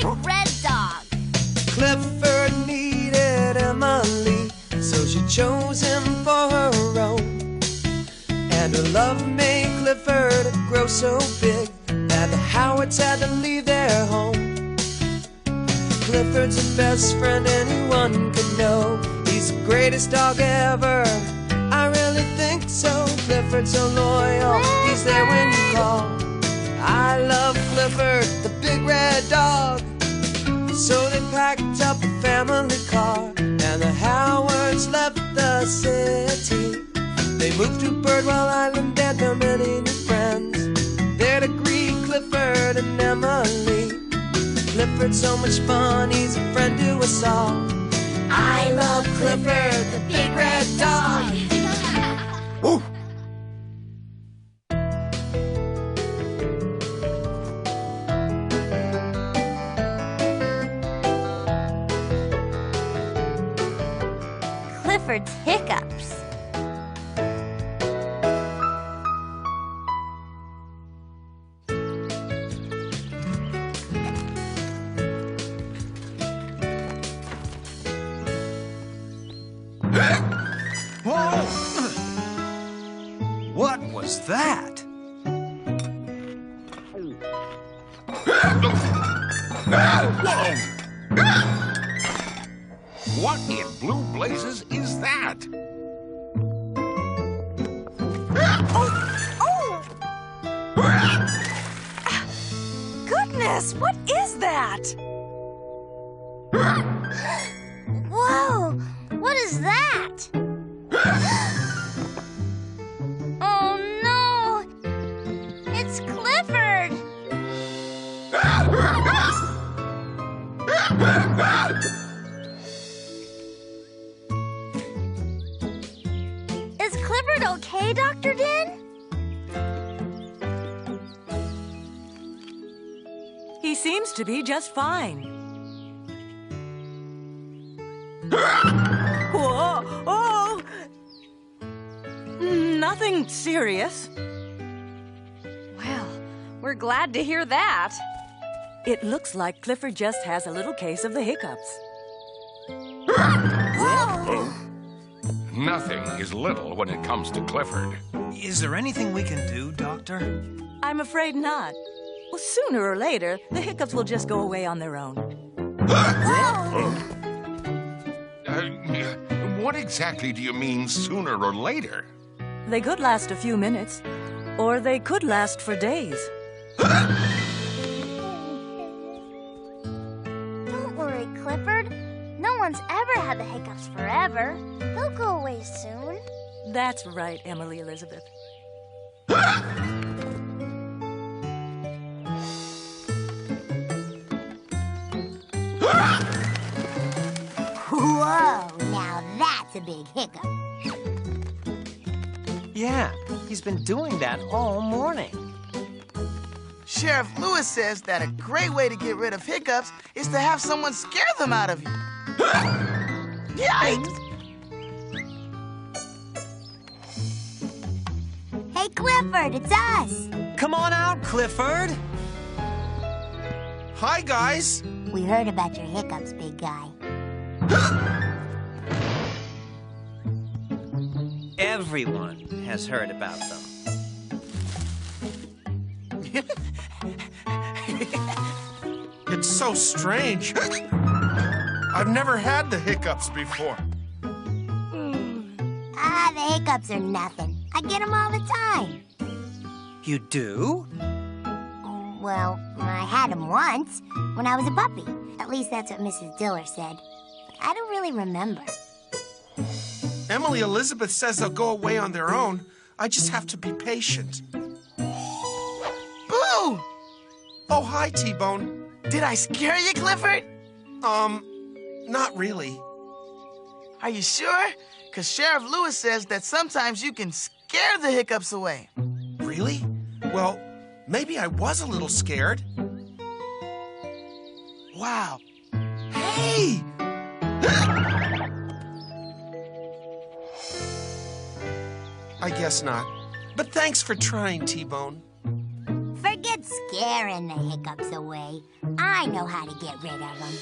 big red dog. Clifford needed Emily, so she chose him for her own. And her love made Clifford grow so big that the Howards had to leave their home. Clifford's the best friend anyone could know. He's the greatest dog ever, I really think so. Clifford's so loyal, he's there when you call. I love Clifford, the big red dog. So they packed up a family car, and the Howards left the city. They moved to Birdwell Island and found many new friends there to greet Clifford and Emily. Clifford's so much fun, he's a friend to us all. I love Clifford, the big red dog. Woo! Clifford's Hiccups. Whoa! What was that? What in blue blazes is that? Goodness, what is that? Whoa! What is that? Oh no! It's Clifford! Is Clifford okay, Dr. Din? He seems to be just fine. Whoa! Oh! Nothing serious. Well, we're glad to hear that. It looks like Clifford just has a little case of the hiccups. Whoa! Nothing is little when it comes to Clifford. Is there anything we can do, Doctor? I'm afraid not. Well, sooner or later, the hiccups will just go away on their own. What exactly do you mean sooner or later? They could last a few minutes, or they could last for days. Don't worry, Clifford. No one's ever had the hiccups forever. They'll go away soon. That's right, Emily Elizabeth. Whoa, now that's a big hiccup. Yeah, he's been doing that all morning. Sheriff Lewis says that a great way to get rid of hiccups is to have someone scare them out of you. Yikes! Hey, Clifford, it's us. Come on out, Clifford. Hi, guys. We heard about your hiccups, big guy. Everyone has heard about them. It's so strange. I've never had the hiccups before. The hiccups are nothing. I get them all the time. You do? Well, I had them once when I was a puppy. At least that's what Mrs. Diller said. I don't really remember. Emily Elizabeth says they'll go away on their own. I just have to be patient. Boo! Oh, hi, T-Bone. Did I scare you, Clifford? Not really. Are you sure? Because Sheriff Lewis says that sometimes you can scare the hiccups away. Really? Well, maybe I was a little scared. Wow. Hey! I guess not. But thanks for trying, T-Bone. Forget scaring the hiccups away. I know how to get rid of them.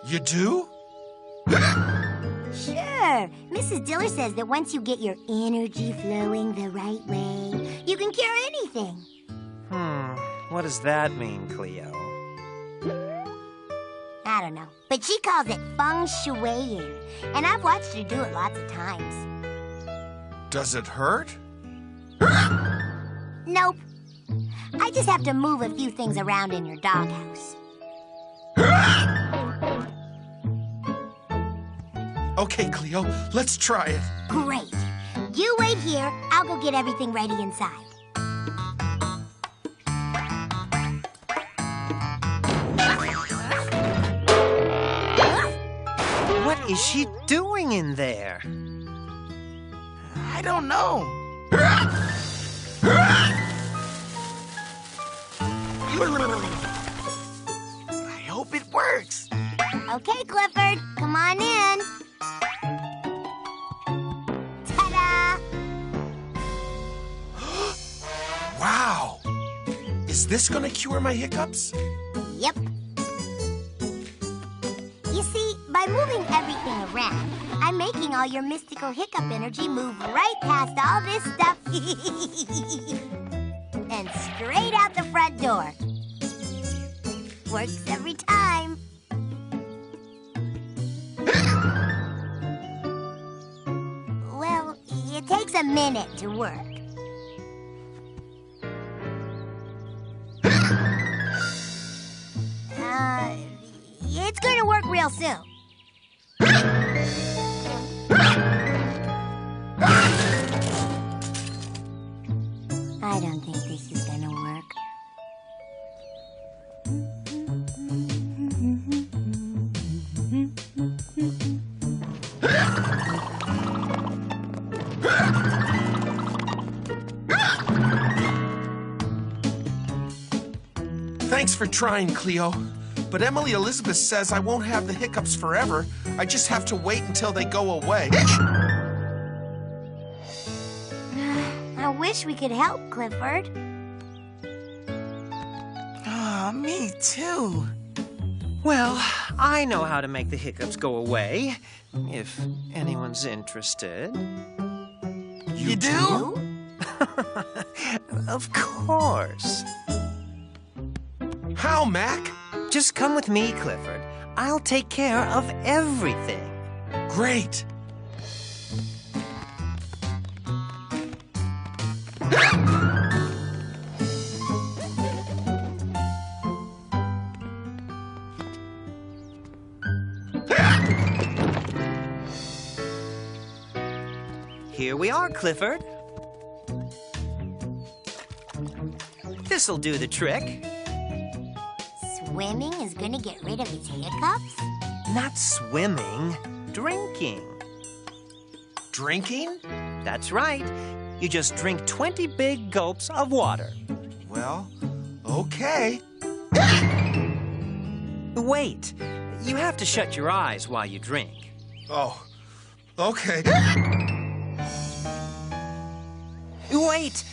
You do? Sure. Mrs. Diller says that once you get your energy flowing the right way, you can cure anything. What does that mean, Cleo? I don't know. But she calls it feng shuiing, and I've watched her do it lots of times. Does it hurt? Nope. I just have to move a few things around in your doghouse. Okay, Cleo, let's try it. Great. You wait here. I'll go get everything ready inside. What is she doing in there? I don't know. I hope it works. Okay, Clifford, come on in. Ta-da! Wow! Is this gonna cure my hiccups? Yep. You see, by moving everything around, I'm making all your mystical hiccup energy move right past all this stuff and straight out the front door. Works every time. Well, it takes a minute to work. It's gonna work real soon. I don't think this is gonna work. Thanks for trying, Cleo. But Emily Elizabeth says I won't have the hiccups forever. I just have to wait until they go away. I wish we could help, Clifford. Me too. Well, I know how to make the hiccups go away, if anyone's interested. You do? Of course. How, Mac? Just come with me, Clifford. I'll take care of everything. Great. Here we are, Clifford. This'll do the trick. Swimming is gonna get rid of his hiccups? Not swimming, drinking. Drinking? That's right. You just drink 20 big gulps of water. Well, okay. Wait, you have to shut your eyes while you drink. Oh, okay. Wait!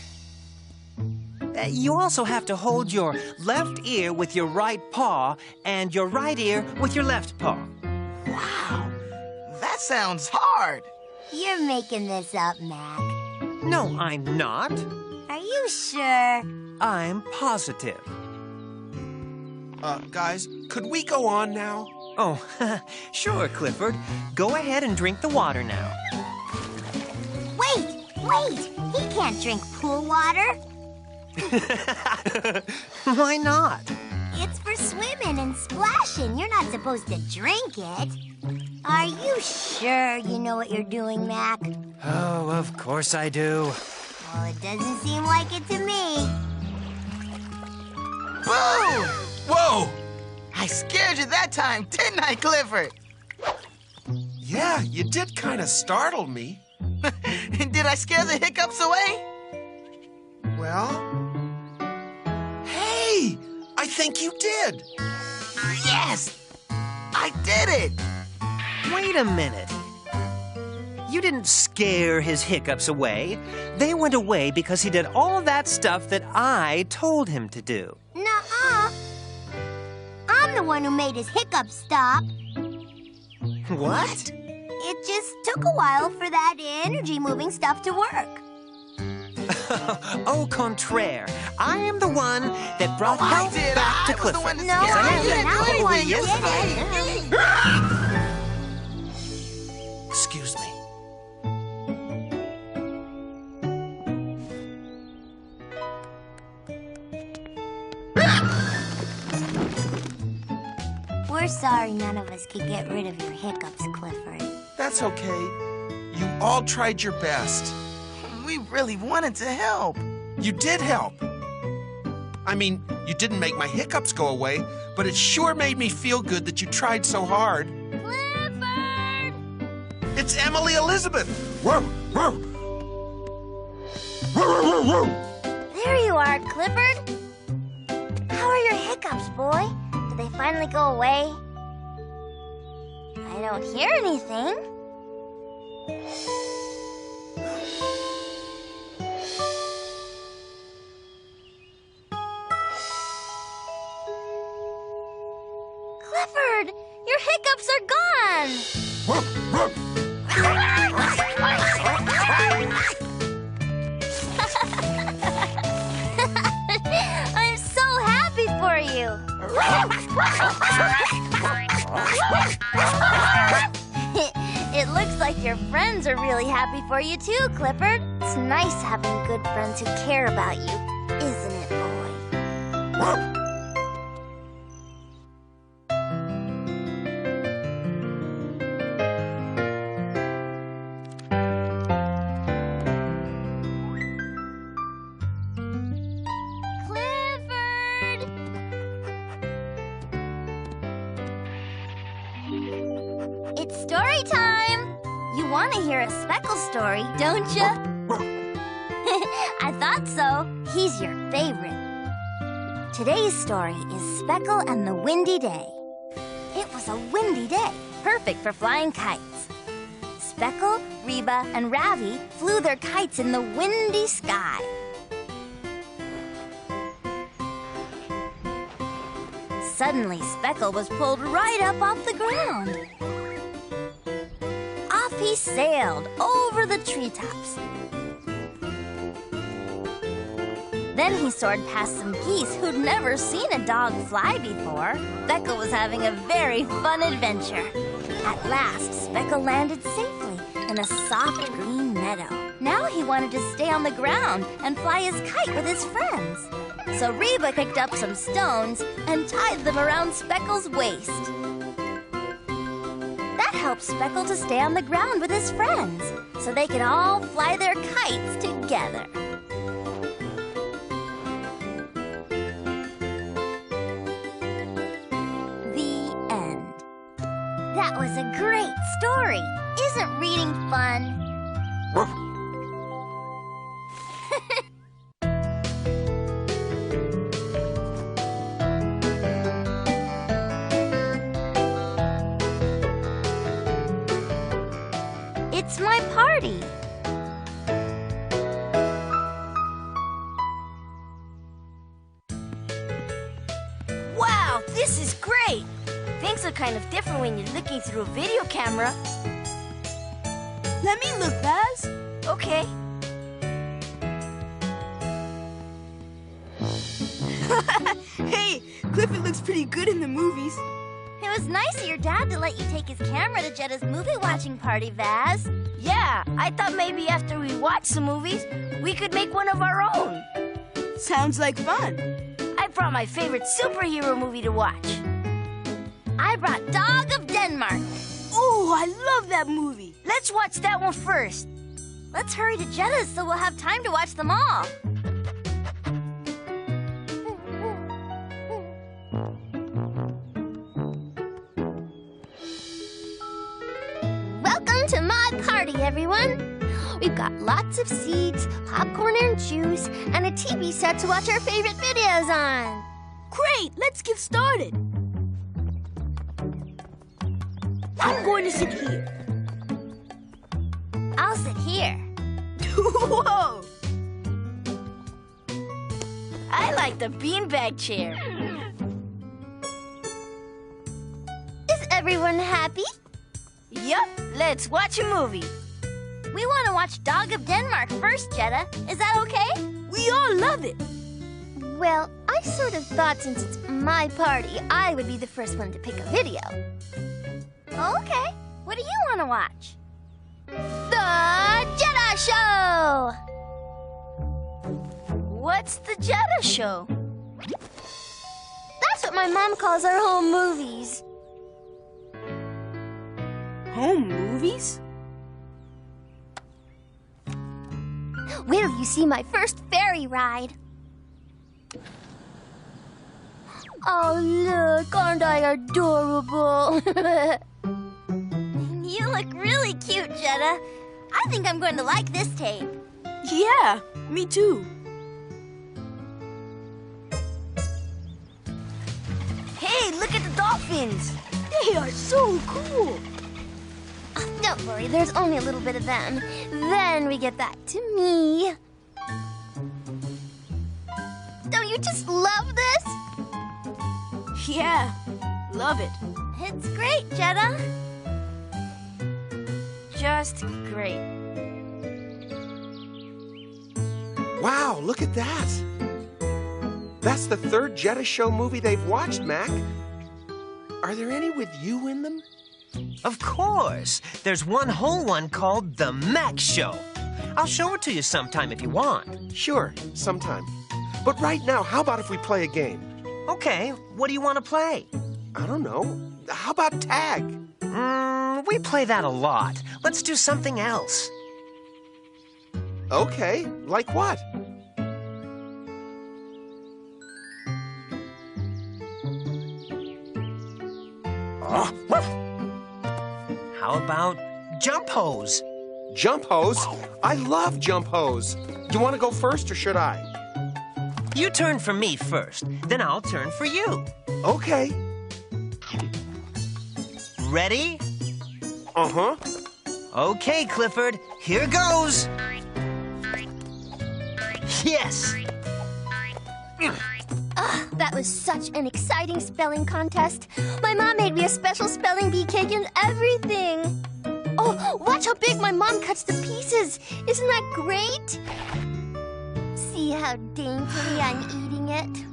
You also have to hold your left ear with your right paw and your right ear with your left paw. Wow, that sounds hard. You're making this up, Mac. No, I'm not. Are you sure? I'm positive. Guys, could we go on now? Oh, sure, Clifford. Go ahead and drink the water now. Wait! He can't drink pool water. Why not? It's for swimming and splashing. You're not supposed to drink it. Are you sure you know what you're doing, Mac? Oh, of course I do. Well, it doesn't seem like it to me. Boo! Whoa! I scared you that time, didn't I, Clifford? Yeah, you did kind of startle me. Did I scare the hiccups away? Well... Hey! I think you did. Yes! I did it! Wait a minute. You didn't scare his hiccups away. They went away because he did all that stuff that I told him to do. Nuh-uh. I'm the one who made his hiccups stop. What? It just took a while for that energy-moving stuff to work. Au contraire. I am the one that brought help back to Clifford. No, Yes, I am. didn't. I'm the one who did it. Excuse me. We're sorry none of us could get rid of your hiccups, Clifford. That's okay. You all tried your best. We really wanted to help. You did help. I mean, you didn't make my hiccups go away, but it sure made me feel good that you tried so hard. Clifford! It's Emily Elizabeth. Whoa, whoa. There you are, Clifford. How are your hiccups, boy? Did they finally go away? I don't hear anything. Clifford, your hiccups are gone. I'm so happy for you. It looks like your friends are really happy for you too, Clifford. It's nice having good friends who care about you, isn't it, boy? Clifford! It's story time! You want to hear a Speckle story, don't you? I thought so. He's your favorite. Today's story is Speckle and the Windy Day. It was a windy day, perfect for flying kites. Speckle, Reba, and Ravi flew their kites in the windy sky. Suddenly, Speckle was pulled right up off the ground. Off he sailed over the treetops. Then he soared past some geese who'd never seen a dog fly before. Speckle was having a very fun adventure. At last, Speckle landed safely in a soft green meadow. Now he wanted to stay on the ground and fly his kite with his friends. So Reba picked up some stones and tied them around Speckle's waist. That helped Speckle to stay on the ground with his friends, so they could all fly their kites together. The end. That was a great story. Isn't reading fun? It's my party. Wow, this is great! Things are kind of different when you're looking through a video camera. Let me look, Baz. Okay. Hey, Clifford looks pretty good in the movies. It was nice of your dad to let you take his camera to Jetta's movie watching party, Vaz. Yeah, I thought maybe after we watch some movies, we could make one of our own. Sounds like fun. I brought my favorite superhero movie to watch. I brought Dog of Denmark. Ooh, I love that movie. Let's watch that one first. Let's hurry to Jetta's so we'll have time to watch them all. Welcome to my party, everyone. We've got lots of seats, popcorn and juice, and a TV set to watch our favorite videos on. Great, let's get started. I'm going to sit here. I'll sit here. Whoa! I like the beanbag chair. Is everyone happy? Yup, let's watch a movie. We want to watch Dog of Denmark first, Jetta. Is that okay? We all love it. Well, I sort of thought since it's my party, I would be the first one to pick a video. Okay, what do you want to watch? The Jetta Show! What's the Jetta Show? That's what my mom calls our home movies. Home movies? Wait till you see my first ferry ride. Oh, look, aren't I adorable? You look really cute, Jetta. I think I'm going to like this tape. Yeah, me too. Hey, look at the dolphins. They are so cool. Oh, don't worry, there's only a little bit of them. Then we get back to me. Don't you just love this? Yeah, love it. It's great, Jetta. Just great. Wow, look at that. That's the third Jetta Show movie they've watched, Mac. Are there any with you in them? Of course. There's one whole one called The Mac Show. I'll show it to you sometime if you want. Sure, sometime. But right now, how about if we play a game? Okay, what do you want to play? I don't know. How about tag? We play that a lot. Let's do something else. Okay, like what? How about jump hose? Jump hose? I love jump hose. You want to go first or should I? You turn for me first, then I'll turn for you. Okay. Ready? Uh-huh. Okay, Clifford, here goes. Yes! That was such an exciting spelling contest. My mom made me a special spelling bee cake and everything. Oh, watch how big my mom cuts the pieces. Isn't that great? See how daintily I'm eating it?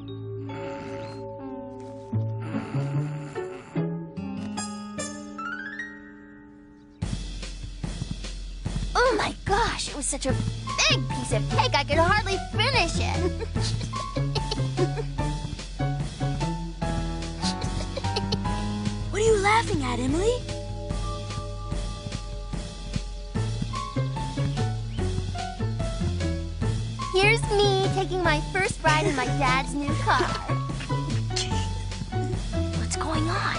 Oh my gosh, it was such a big piece of cake I could hardly finish it. What are you laughing at, Emily? Here's me taking my first ride in my dad's new car. What's going on?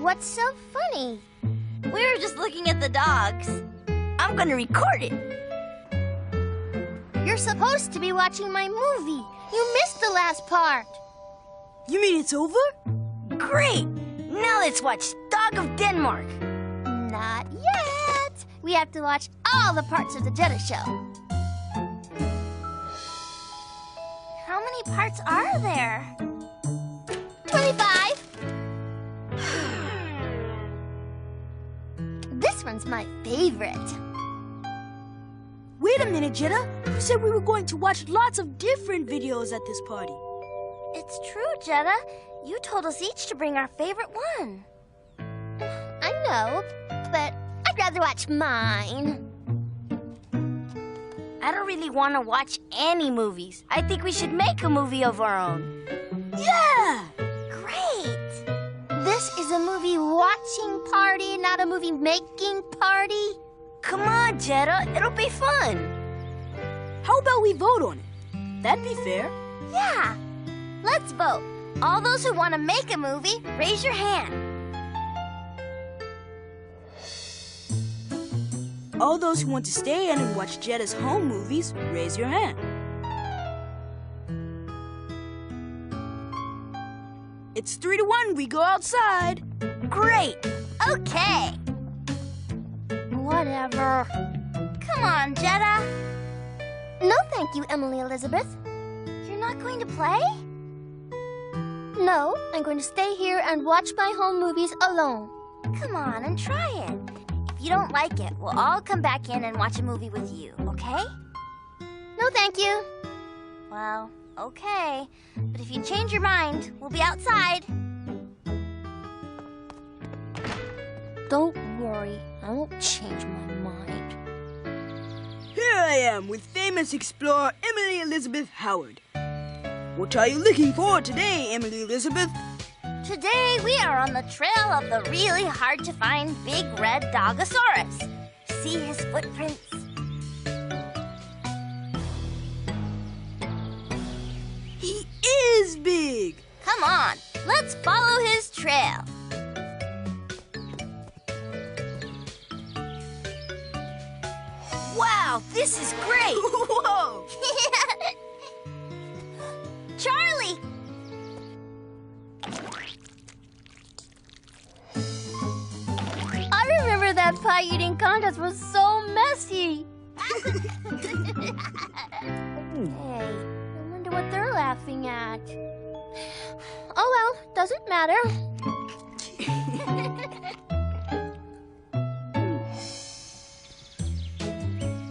What's so funny? We were just looking at the dogs. I'm gonna record it. You're supposed to be watching my movie. You missed the last part. You mean it's over? Great! Now let's watch Dog of Denmark. Not yet. We have to watch all the parts of the Jetta Show. How many parts are there? 25. This one's my favorite. Wait a minute, Jetta. You said we were going to watch lots of different videos at this party. It's true, Jetta. You told us each to bring our favorite one. I know, but I'd rather watch mine. I don't really want to watch any movies. I think we should make a movie of our own. Yeah! Great! This is a movie watching party, not a movie making party. Come on, Jetta. It'll be fun. How about we vote on it? That'd be fair. Yeah. Let's vote. All those who want to make a movie, raise your hand. All those who want to stay in and watch Jetta's home movies, raise your hand. It's 3-1. We go outside. Great. Okay. Whatever. Come on, Jetta. No, thank you, Emily Elizabeth. You're not going to play? No, I'm going to stay here and watch my home movies alone. Come on and try it. If you don't like it, we'll all come back in and watch a movie with you, okay? No, thank you. Well, okay. But if you change your mind, we'll be outside. Don't worry, I won't change my mind. Here I am with famous explorer Emily Elizabeth Howard. What are you looking for today, Emily Elizabeth? Today, we are on the trail of the really hard-to-find big red Dogosaurus. See his footprints? He is big! Come on, let's follow his trail. Wow, this is great! Whoa! Charlie! I remember that pie eating contest was so messy. Hey, I wonder what they're laughing at. Oh well, doesn't matter.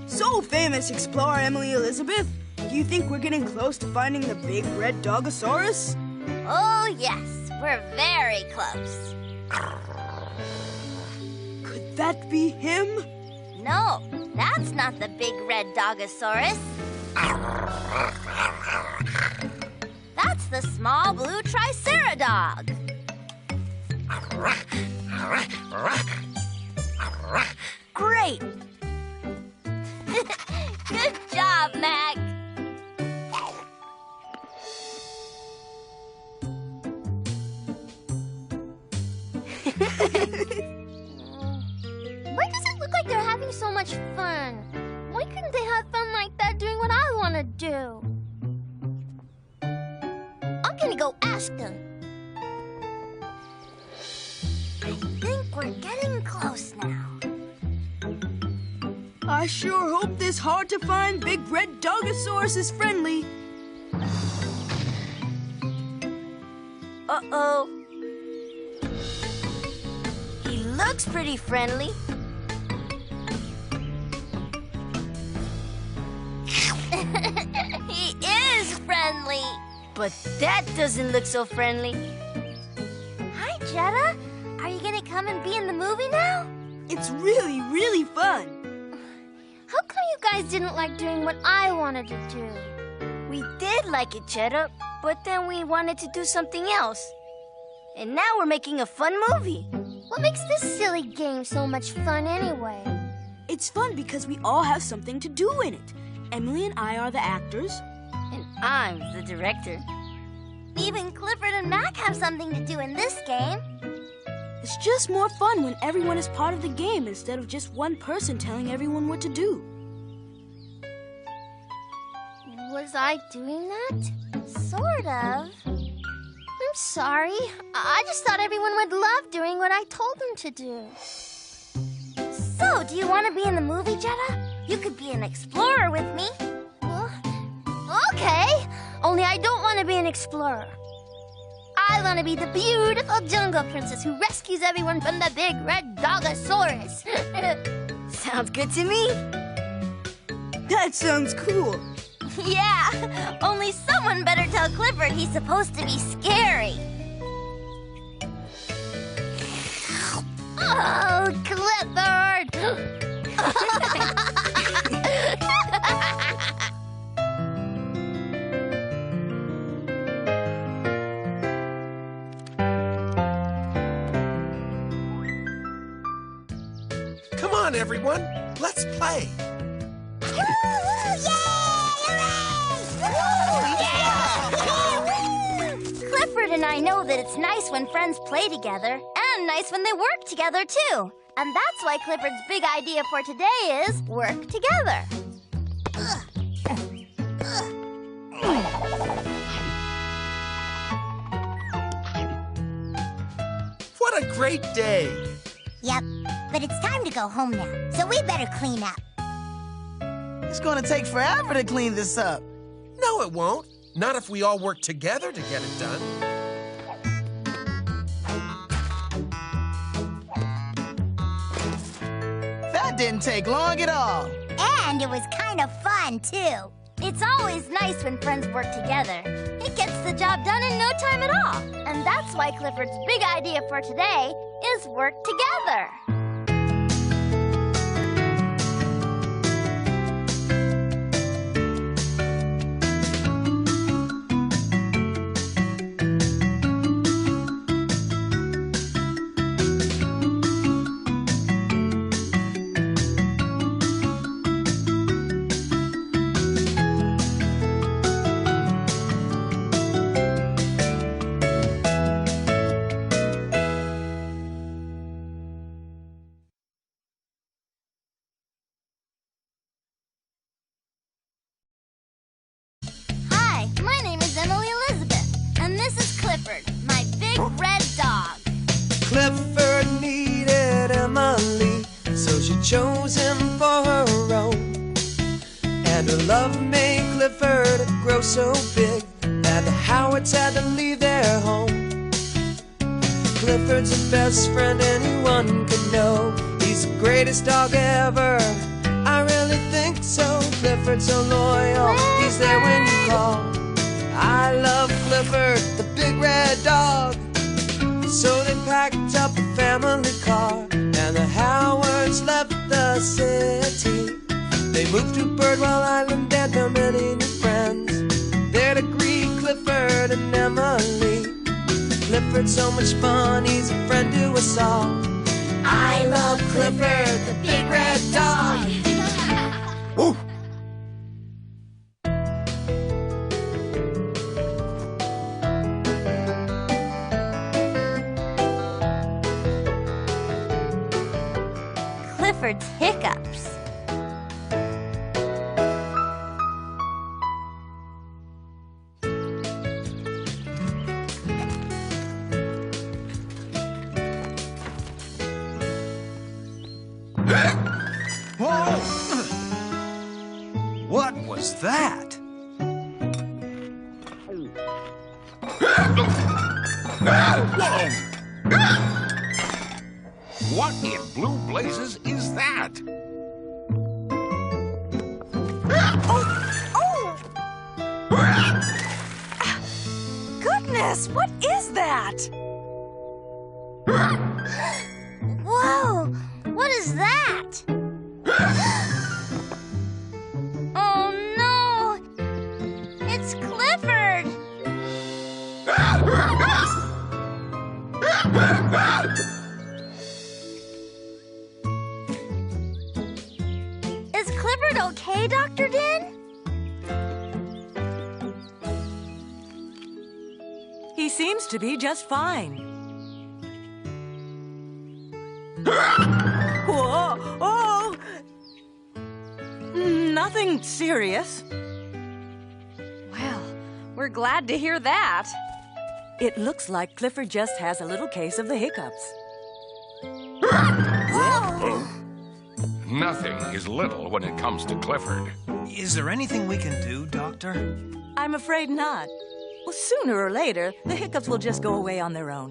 So, famous explorer Emily Elizabeth, do you think we're getting close to finding the big red Dogosaurus? Oh, yes, we're very close. Could that be him? No, that's not the big red Dogosaurus. That's the small blue Triceratog. Great! Good job, Mac. Why does it look like they're having so much fun? Why couldn't they have fun like that doing what I want to do? I'm gonna go ask them. I think we're getting close now. I sure hope this hard-to-find big red Dogosaurus is friendly. Uh-oh. He looks pretty friendly. He is friendly. But that doesn't look so friendly. Hi, Jetta. Are you gonna come and be in the movie now? It's really, really fun. How come you guys didn't like doing what I wanted to do? We did like it, Cheddar, but then we wanted to do something else. And now we're making a fun movie. What makes this silly game so much fun anyway? It's fun because we all have something to do in it. Emily and I are the actors. And I'm the director. Even Clifford and Mac have something to do in this game. It's just more fun when everyone is part of the game instead of just one person telling everyone what to do. Was I doing that? Sort of. I'm sorry. I just thought everyone would love doing what I told them to do. So, do you want to be in the movie, Jetta? You could be an explorer with me. Okay. Only I don't want to be an explorer. I want to be the beautiful jungle princess who rescues everyone from the big red Dogosaurus. Sounds good to me. That sounds cool. Yeah, only someone better tell Clifford he's supposed to be scary. Oh, Clifford! Come on, everyone. Let's play. Clifford and I know that it's nice when friends play together, and nice when they work together, too. And that's why Clifford's big idea for today is work together. What a great day! Yep, but it's time to go home now, so we better clean up. It's gonna take forever to clean this up. No, it won't. Not if we all work together to get it done. That didn't take long at all. And it was kind of fun, too. It's always nice when friends work together. It gets the job done in no time at all. And that's why Clifford's big idea for today is work together. Clifford, my big red dog. Clifford needed Emily, so she chose him for her own. And her love made Clifford grow so big that the Howards had to leave their home. Clifford's the best friend anyone could know. He's the greatest dog ever, I really think so. Clifford's so loyal, he's there when you call. I love Clifford, the big red dog. So they packed up a family car, and the Howards left the city. They moved to Birdwell Island and found many new friends there to greet Clifford and Emily. Clifford's so much fun, he's a friend to us all. I love Clifford, the big red dog. Woo! Clifford's Hiccups. Whoa! What was that? What in blue blazes is that? Goodness, what is that? Whoa! What is that? Oh no! It's Clifford! Is Clifford okay, Dr. Din? He seems to be just fine. Whoa! Oh! Nothing serious. Well, we're glad to hear that. It looks like Clifford just has a little case of the hiccups. Nothing is little when it comes to Clifford. Is there anything we can do, Doctor? I'm afraid not. Well, sooner or later, the hiccups will just go away on their own.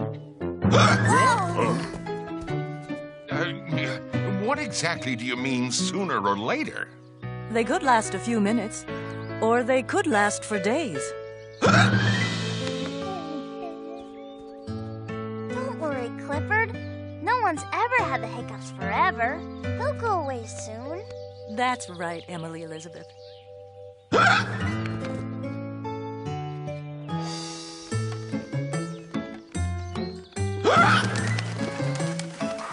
What exactly do you mean sooner or later? They could last a few minutes, or they could last for days. Don't worry, Clifford. No one's ever had the hiccups forever. They'll go away soon. That's right, Emily Elizabeth.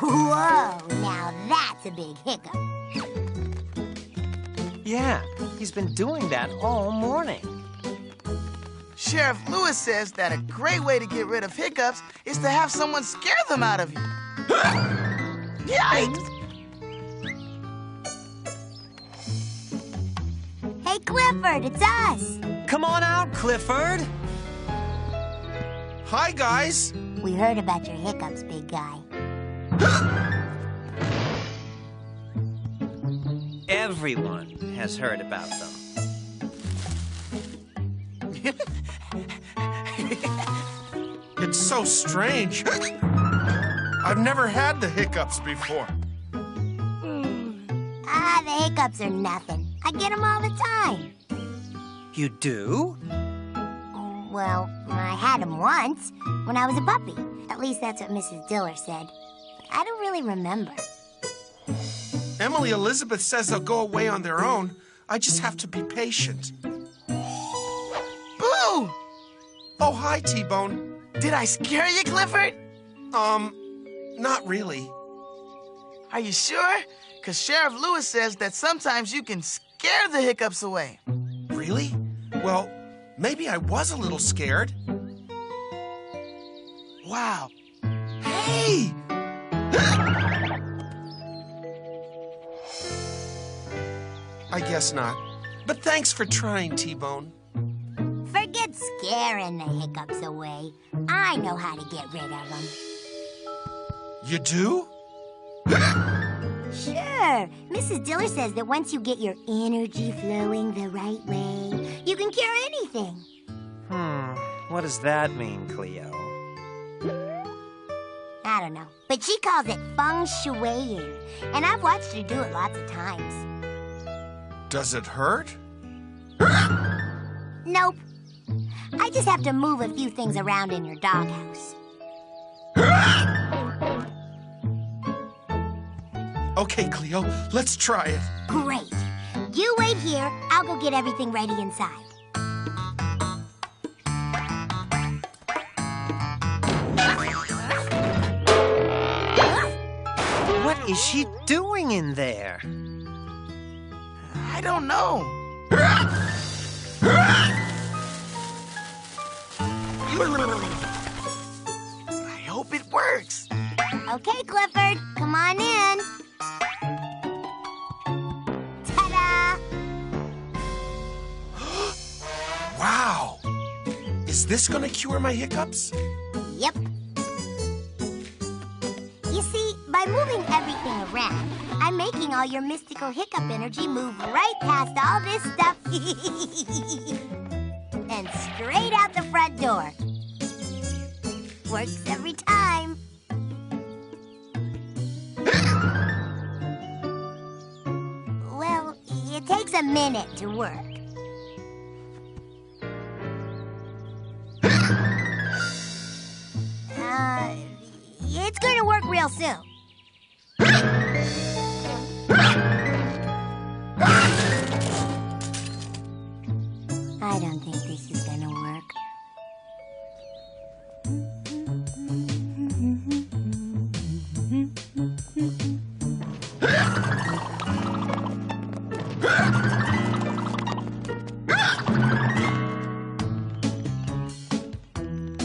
Whoa, now that's a big hiccup. Yeah, he's been doing that all morning. Sheriff Lewis says that a great way to get rid of hiccups is to have someone scare them out of you. Yikes! Hey, Clifford, it's us. Come on out, Clifford. Hi, guys. We heard about your hiccups, big guy. Everyone has heard about them. It's so strange. I've never had the hiccups before. The hiccups are nothing. I get them all the time. You do? Well, I had them once when I was a puppy. At least that's what Mrs. Diller said. I don't really remember. Emily Elizabeth says they'll go away on their own. I just have to be patient. Boo! Oh, hi, T-Bone. Did I scare you, Clifford? Not really. Are you sure? Because Sheriff Lewis says that sometimes you can scare the hiccups away. Really? Well, maybe I was a little scared. Wow. Hey! I guess not. But thanks for trying, T-Bone. Forget scaring the hiccups away. I know how to get rid of them. You do? Sure. Mrs. Diller says that once you get your energy flowing the right way, you can cure anything. What does that mean, Cleo? I don't know. But she calls it feng shuiing. And I've watched her do it lots of times. Does it hurt? Nope. I just have to move a few things around in your doghouse. Okay, Cleo, let's try it. Great. You wait here. I'll go get everything ready inside. What is she doing in there? I don't know. I hope it works. Okay, Clifford, come on in. Ta-da! Wow! Is this gonna cure my hiccups? Yep. You see, by moving everything around, I'm making all your mystical hiccup energy move right past all this stuff and straight out the front door. Works every time. Well, it takes a minute to work. It's gonna work real soon. I don't think this is gonna work.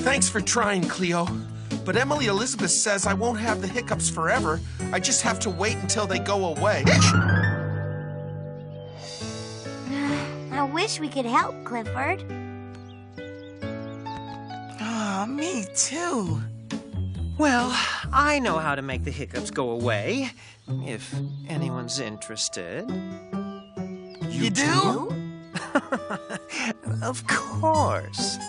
Thanks for trying, Cleo. But Emily Elizabeth says I won't have the hiccups forever. I just have to wait until they go away. I wish we could help, Clifford. Oh, me too. Well, I know how to make the hiccups go away, if anyone's interested. You do? Of course.